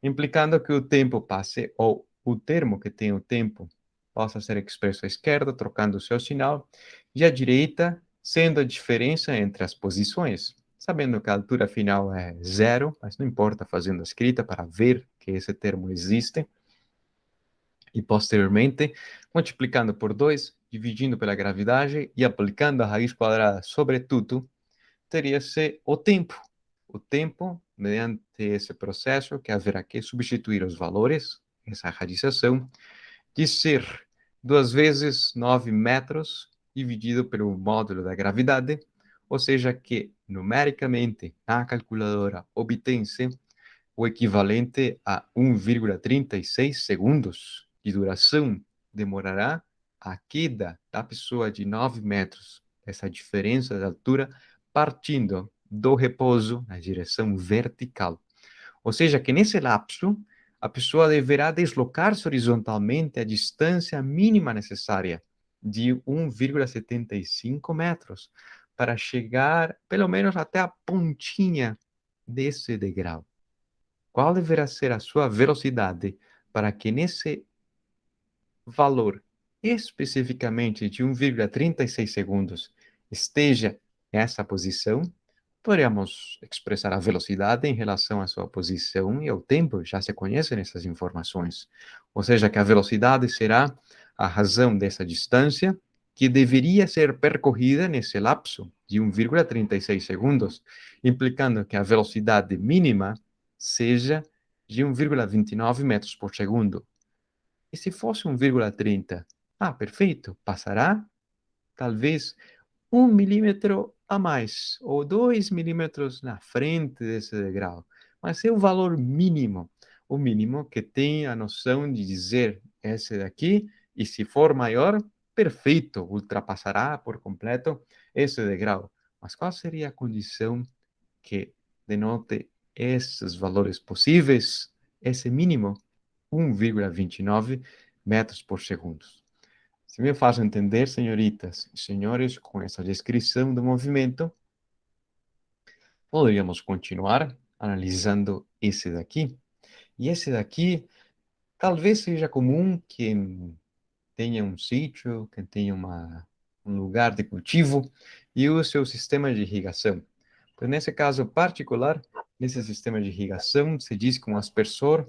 implicando que o tempo passe, ou o termo que tem o tempo, possa ser expresso à esquerda, trocando o seu sinal, e à direita, sendo a diferença entre as posições, sabendo que a altura final é zero, mas não importa fazendo a escrita para ver que esse termo existe, e posteriormente, multiplicando por 2, dividindo pela gravidade e aplicando a raiz quadrada sobre tudo, teria-se o tempo. O tempo, mediante esse processo, que haverá que substituir os valores, essa radização, de ser 2 vezes 9 metros dividido pelo módulo da gravidade, ou seja que, numericamente, na calculadora obtém-se o equivalente a 1,36 segundos de duração demorará a queda da pessoa de 9 metros, essa diferença de altura, partindo do repouso na direção vertical. Ou seja, que nesse lapso, a pessoa deverá deslocar-se horizontalmente a distância mínima necessária de 1,75 metros para chegar pelo menos até a pontinha desse degrau. Qual deverá ser a sua velocidade para que nesse valor especificamente de 1,36 segundos esteja nessa posição? Podemos expressar a velocidade em relação à sua posição e ao tempo, já se conhecem essas informações. Ou seja, que a velocidade será a razão dessa distância que deveria ser percorrida nesse lapso de 1,36 segundos, implicando que a velocidade mínima seja de 1,29 metros por segundo. E se fosse 1,30? Ah, perfeito, passará talvez 1 milímetro a mais, ou 2 milímetros na frente desse degrau. Mas é o valor mínimo, o mínimo que tem a noção de dizer esse daqui, e se for maior, perfeito, ultrapassará por completo esse degrau. Mas qual seria a condição que denote esses valores possíveis, esse mínimo? 1,29 metros por segundo. Se me faz entender, senhoritas e senhores, com essa descrição do movimento, poderíamos continuar analisando esse daqui. E esse daqui talvez seja comum quem tenha um sítio, quem tenha um lugar de cultivo e use seu sistema de irrigação. Pois nesse caso particular, nesse sistema de irrigação, se diz que um aspersor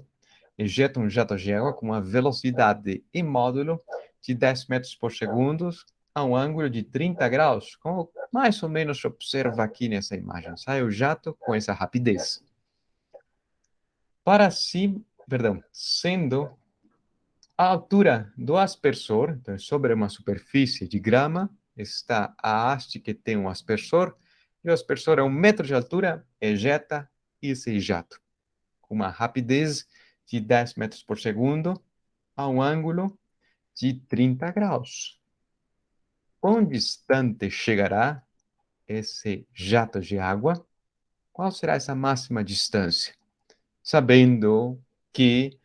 ejeta um jato de água com uma velocidade em módulo de 10 metros por segundo a um ângulo de 30 graus, como mais ou menos se observa aqui nessa imagem. Sai o jato com essa rapidez. Para si, perdão, sendo a altura do aspersor, então sobre uma superfície de grama, está a haste que tem um aspersor, e o aspersor a 1 metro de altura ejeta esse jato, com uma rapidez de 10 metros por segundo, a um ângulo de 30 graus. Quão distante chegará esse jato de água? Qual será essa máxima distância? Sabendo que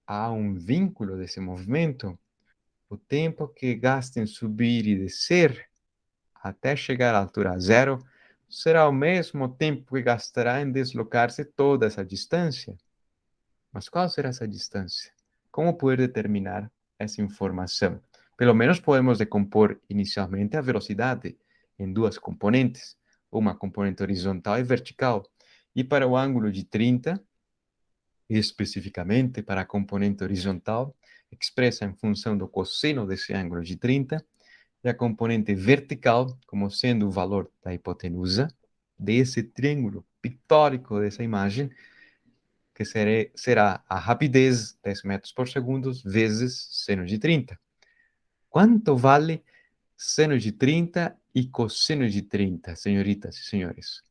há um vínculo desse movimento, o tempo que gasta em subir e descer até chegar à altura zero será o mesmo tempo que gastará em deslocar-se toda essa distância. Mas qual será essa distância? Como poder determinar essa informação? Pelo menos podemos decompor inicialmente a velocidade em duas componentes, uma componente horizontal e vertical. E para o ângulo de 30, especificamente para a componente horizontal, expressa em função do cosseno desse ângulo de 30, e a componente vertical como sendo o valor da hipotenusa desse triângulo pictórico dessa imagem, que será a rapidez 10 metros por segundo vezes seno de 30. Quanto vale seno de 30 e cosseno de 30, senhoritas e senhores?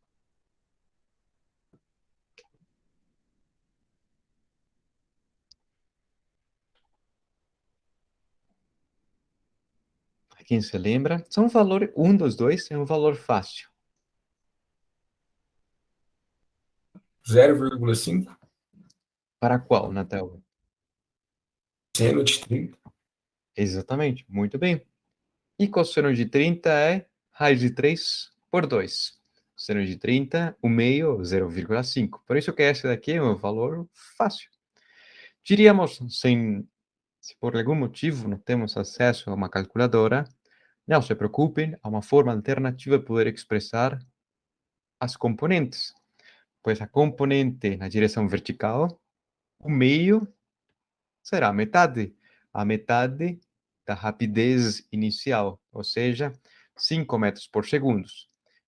Quem se lembra? São um valor, um dos dois é um valor fácil. 0,5 Para qual, Natal? seno de 30. Exatamente, muito bem. E cosseno de 30 é raiz de 3 por 2. Seno de 30, o meio, 0,5. Por isso que esse daqui é um valor fácil. Diríamos, se por algum motivo não temos acesso a uma calculadora, não se preocupem, há uma forma alternativa de poder expressar as componentes. Pois a componente na direção vertical, o meio será a metade da rapidez inicial, ou seja, 5 metros por segundo.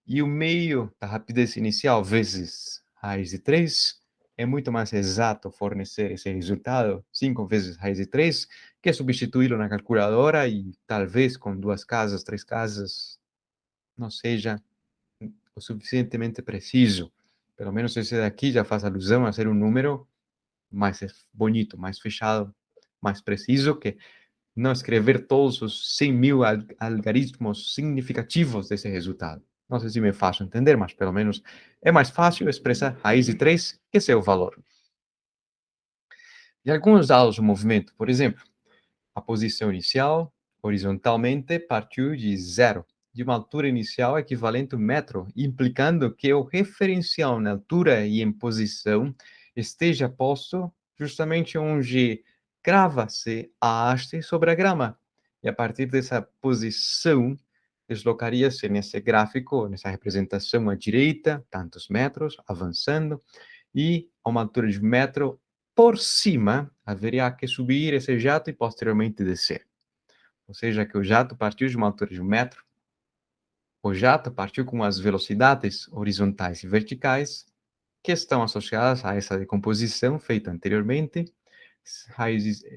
E o meio da rapidez inicial vezes raiz de 3 é muito mais exato fornecer esse resultado, 5 vezes raiz de 3, que substituí-lo na calculadora e talvez com 2 casas, 3 casas, não seja o suficientemente preciso. Pelo menos esse daqui já faz alusão a ser um número mais bonito, mais fechado, mais preciso, que não escrever todos os 100 mil algarismos significativos desse resultado. Não sei se me faço entender, mas pelo menos é mais fácil expressar raiz de 3 que seu valor. E alguns dados do movimento, por exemplo, a posição inicial, horizontalmente, partiu de zero, de uma altura inicial equivalente a 1 metro, implicando que o referencial na altura e em posição esteja posto justamente onde crava-se a haste sobre a grama. E a partir dessa posição, deslocaria-se nesse gráfico, nessa representação à direita, tantos metros, avançando, e a uma altura de 1 metro, por cima, haveria que subir esse jato e posteriormente descer. Ou seja, que o jato partiu de uma altura de 1 metro, o jato partiu com as velocidades horizontais e verticais que estão associadas a essa decomposição feita anteriormente,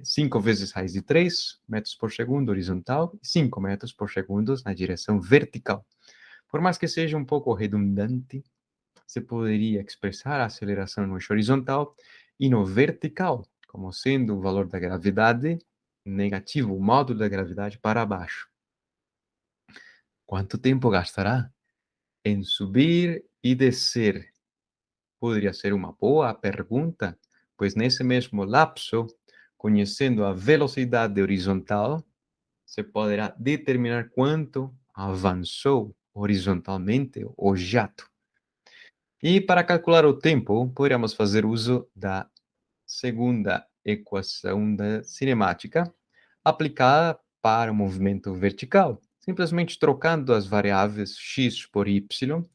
5 vezes raiz de 3 metros por segundo horizontal e 5 metros por segundo na direção vertical. Por mais que seja um pouco redundante, se poderia expressar a aceleração no eixo horizontal e no vertical, como sendo o valor da gravidade negativo, o módulo da gravidade para baixo. Quanto tempo gastará em subir e descer? Poderia ser uma boa pergunta, pois nesse mesmo lapso, conhecendo a velocidade horizontal, se poderá determinar quanto avançou horizontalmente o jato. E para calcular o tempo, poderíamos fazer uso da segunda equação da cinemática, aplicada para o movimento vertical, simplesmente trocando as variáveis x por y.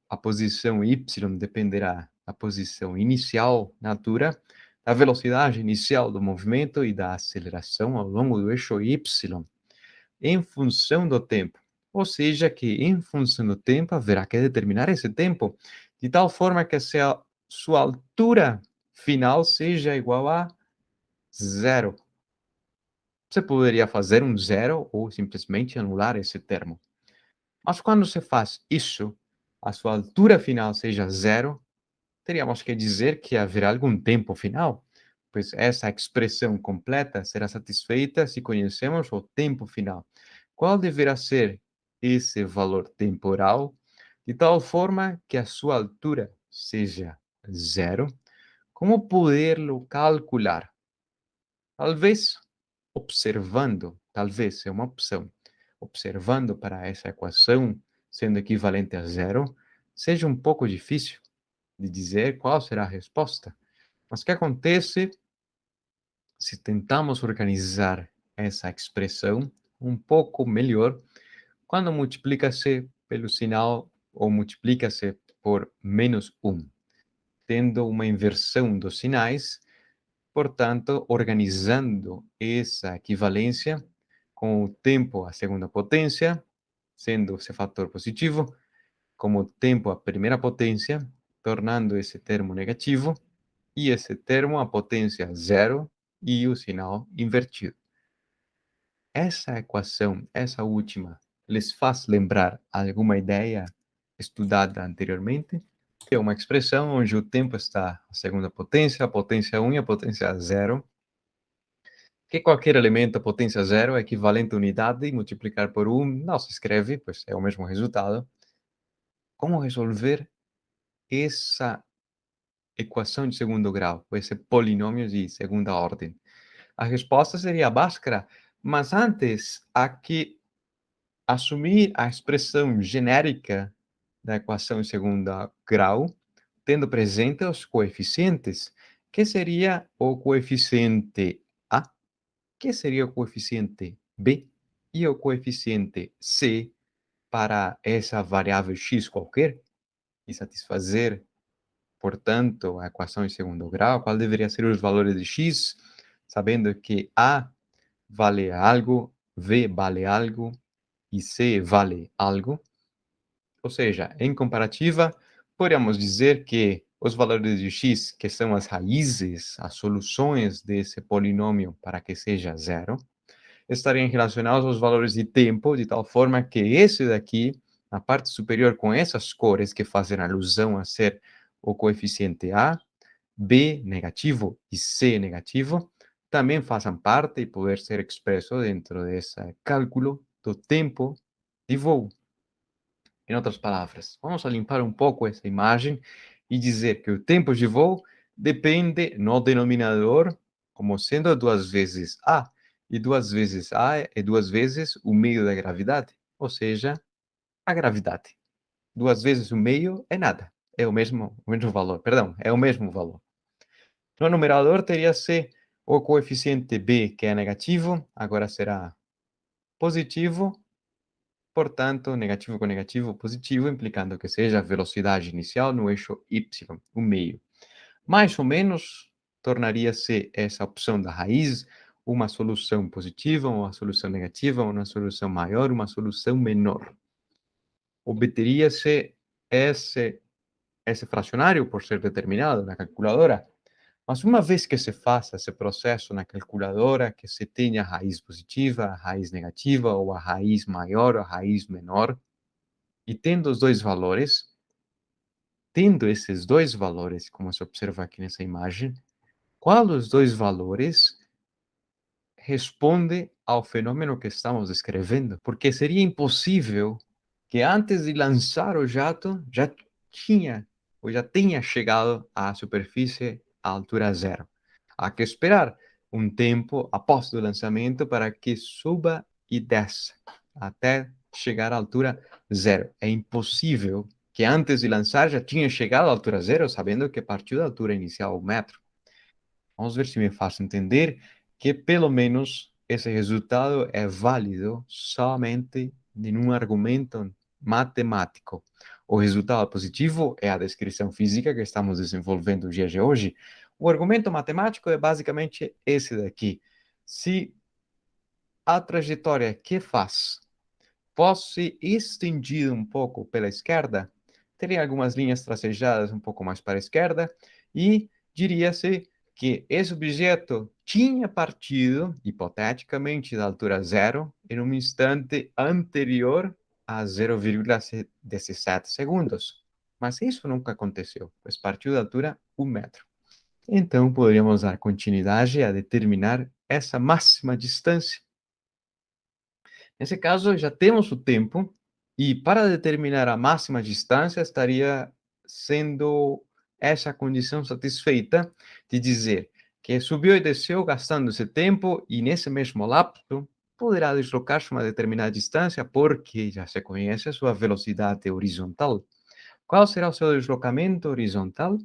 A posição y dependerá da posição inicial na altura, da velocidade inicial do movimento e da aceleração ao longo do eixo y, em função do tempo. Ou seja, que em função do tempo haverá que determinar esse tempo de tal forma que a sua altura final seja igual a zero. Você poderia fazer um zero ou simplesmente anular esse termo. Mas quando você faz isso, a sua altura final seja zero, teríamos que dizer que haverá algum tempo final, pois essa expressão completa será satisfeita se conhecemos o tempo final. Qual deverá ser esse valor temporal, de tal forma que a sua altura seja zero? Como poderlo calcular? Talvez observando, talvez é uma opção, observando para essa equação sendo equivalente a zero, seja um pouco difícil de dizer qual será a resposta. Mas o que acontece se tentamos organizar essa expressão um pouco melhor quando multiplica-se pelo sinal ou multiplica-se por -1, tendo uma inversão dos sinais, portanto, organizando essa equivalência com o tempo à segunda potência, sendo esse fator positivo, como o tempo à primeira potência, tornando esse termo negativo, e esse termo a potência zero e o sinal invertido. Essa equação, essa última, lhes faz lembrar alguma ideia estudada anteriormente? É uma expressão onde o tempo está a segunda potência, a potência 1 e a potência 0, que qualquer elemento a potência 0 é equivalente a unidade e multiplicar por 1 não se escreve, pois é o mesmo resultado. Como resolver essa equação de segundo grau, ou esse polinômio de segunda ordem? A resposta seria Bhaskara, mas antes há que assumir a expressão genérica da equação de segundo grau, tendo presente os coeficientes, que seria o coeficiente A, que seria o coeficiente B e o coeficiente C para essa variável x qualquer, e satisfazer, portanto, a equação de segundo grau, qual deveria ser os valores de x, sabendo que A vale algo, V vale algo e C vale algo. Ou seja, em comparativa, podemos dizer que os valores de x, que são as raízes, as soluções desse polinômio para que seja zero, estariam relacionados aos valores de tempo, de tal forma que esse daqui, na parte superior, com essas cores que fazem alusão a ser o coeficiente A, B negativo e C negativo, também façam parte e poder ser expresso dentro desse cálculo do tempo de voo. Em outras palavras, vamos limpar um pouco essa imagem e dizer que o tempo de voo depende no denominador como sendo 2 vezes A, e 2 vezes A é 2 vezes o meio da gravidade, ou seja, a gravidade. 2 vezes o meio é nada, é o mesmo valor, perdão, é o mesmo valor. No numerador teria C o coeficiente B, que é negativo, agora será positivo, portanto, negativo com negativo, positivo, implicando que seja a velocidade inicial no eixo y, o meio. Mais ou menos, tornaria-se essa opção da raiz uma solução positiva, uma solução negativa, uma solução maior, uma solução menor. Obteria-se esse fracionário por ser determinado na calculadora, mas uma vez que se faça esse processo na calculadora, que se tenha a raiz positiva, a raiz negativa, ou a raiz maior, a raiz menor, e tendo esses dois valores, como se observa aqui nessa imagem, qual dos dois valores responde ao fenômeno que estamos descrevendo? Porque seria impossível que antes de lançar o jato já tinha ou já tenha chegado à superfície à altura zero. Há que esperar um tempo após o lançamento para que suba e desça até chegar à altura zero. É impossível que antes de lançar já tinha chegado à altura zero, sabendo que partiu da altura inicial, 1 metro. Vamos ver se me faço entender que pelo menos esse resultado é válido somente em um argumento matemático. O resultado positivo é a descrição física que estamos desenvolvendo no dia de hoje. O argumento matemático é basicamente esse daqui. Se a trajetória que faz fosse estendida um pouco pela esquerda, teria algumas linhas tracejadas um pouco mais para a esquerda e diria-se que esse objeto tinha partido, hipoteticamente, da altura zero em um instante anterior a 0,17 segundos. Mas isso nunca aconteceu, pois partiu da altura 1 metro. Então, poderíamos dar continuidade a determinar essa máxima distância. Nesse caso, já temos o tempo, e para determinar a máxima distância, estaria sendo essa condição satisfeita de dizer que subiu e desceu gastando esse tempo, e nesse mesmo lapso poderá deslocar-se uma determinada distância, porque já se conhece a sua velocidade horizontal. Qual será o seu deslocamento horizontal?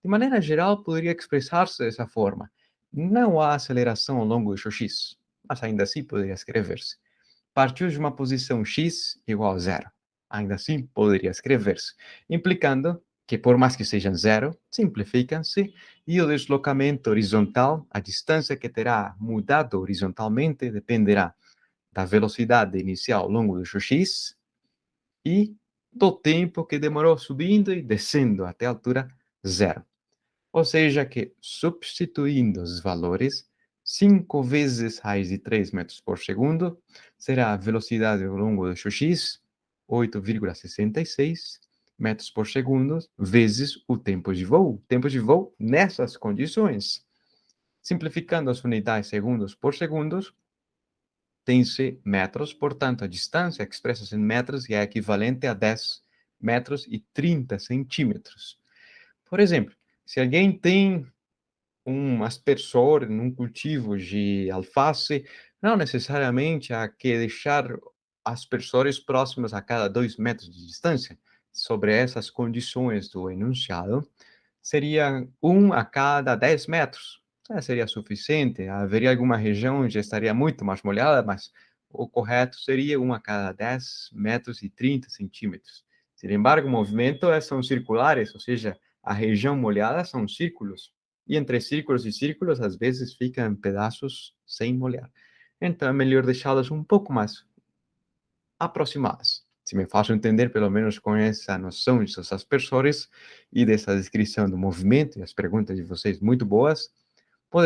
De maneira geral, poderia expressar-se dessa forma. Não há aceleração ao longo do eixo x, mas ainda assim poderia escrever-se. Partiu de uma posição x igual a zero. Ainda assim, poderia escrever-se, implicando que, por mais que sejam zero, simplificam-se, e o deslocamento horizontal, a distância que terá mudado horizontalmente, dependerá da velocidade inicial ao longo do eixo x e do tempo que demorou subindo e descendo até a altura zero. Ou seja que, substituindo os valores, 5 vezes raiz de 3 metros por segundo será a velocidade ao longo do eixo x, 8,66 metros por segundo, vezes o tempo de voo. Tempo de voo nessas condições. Simplificando as unidades segundos por segundos, tem-se metros, portanto, a distância expressa-se em metros e é equivalente a 10 metros e 30 centímetros. Por exemplo, se alguém tem um aspersor num cultivo de alface, não necessariamente há que deixar aspersores próximos a cada 2 metros de distância. Sobre essas condições do enunciado, seria 1 a cada 10 metros. Seria suficiente. Haveria alguma região onde estaria muito mais molhada, mas o correto seria 1 a cada 10 metros e 30 centímetros. Sin embargo, o movimento são circulares, ou seja, a região molhada são círculos. E entre círculos e círculos, às vezes, ficam pedaços sem molhar. Então, é melhor deixá-las um pouco mais aproximadas. Se me faço entender, pelo menos com essa noção de seus aspersores e dessa descrição do movimento e as perguntas de vocês muito boas,